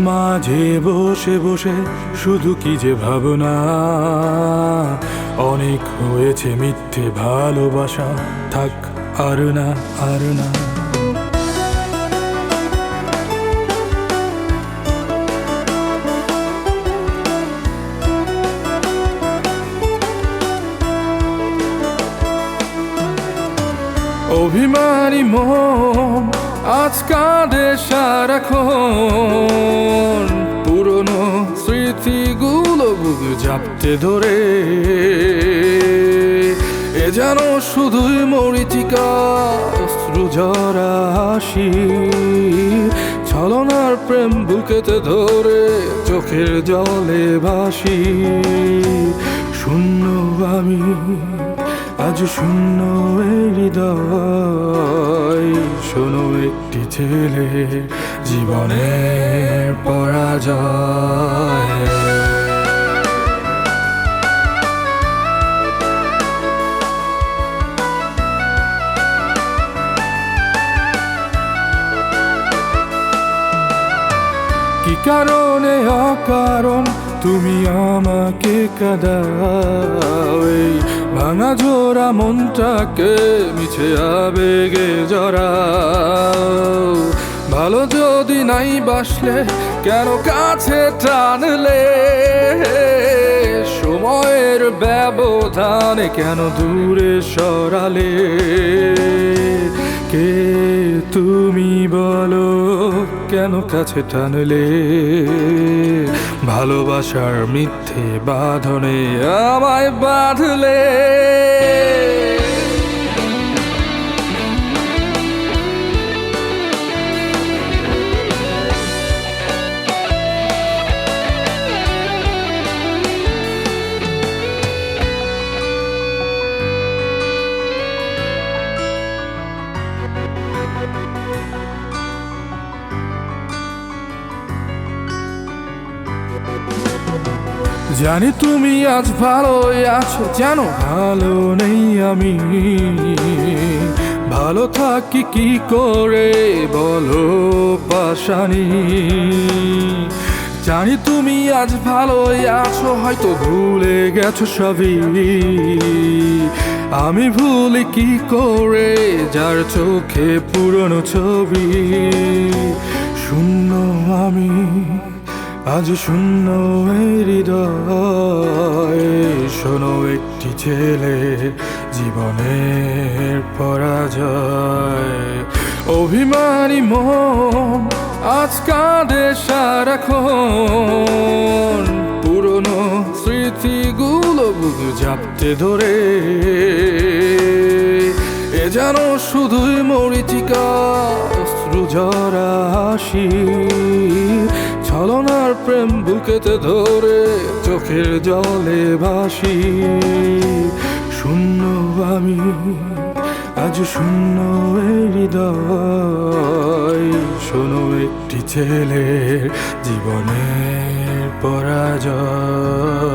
মাঝে বসে বসে শুধু কি যে ভাবনা, অনেক হয়েছে মিথ্যে ভালোবাসা, থাক আর না আর না। অভিমানী মন আজ কাঁদে সারাক্ষণ, পুরনো স্মৃতিগুলো বুক জাপতে ধরে। এ যেন শুধুই মরীচিকা, অশ্রু ঝরা হাসি, ছলনার প্রেম বুকেতে ধরে চোখের জলে ভাসি। শূন্য আমি আজ, শূন্য এই হৃদয়, শোনো একটি ছেলে জীবনের পরাজয়। কি কারণে অকারণ তুমি আমাকে কাঁদাও, এই ভাঙা জোড়া মনটাকে মিছে আবেগে জড়াও। ভালো যদি নাই বাসলে কেন কাছে টানলে, সময়ের ব্যবধানে কেন দূরে সরালে। কে তুমি বলো, কেন কাছে টানলে, ভালোবাসার মিথ্যে বাঁধনে আমায় বাঁধলে। জানি তুমি আজ ভালোই আছো, জানো ভালো নেই আমি। ভালো থাকি কি করে বলো পাশানি। জানি তুমি আজ ভালোই আছো, হয়তো ভুলে গেছো সবই। আমি ভুলি কি করে যার চোখে পুরনো ছবি। শূন্য আমি আজ, শূন্য এই হৃদয়, শোনো একটি ছেলে জীবনের পরাজয়। অভিমানী মন আজ কাঁদে সারাক্ষণ, পুরনো স্মৃতিগুলো বুক জাপতে ধরে। এ যেন শুধুই মরীচিকা, অশ্রু ঝরা হাসি, ছলনার প্রেম বুকেতে ধরে চোখের জলে ভাসি। শূন্য আমি আজ, শূন্য এই হৃদয়, শোনো একটি ছেলে জীবনের পরাজয়।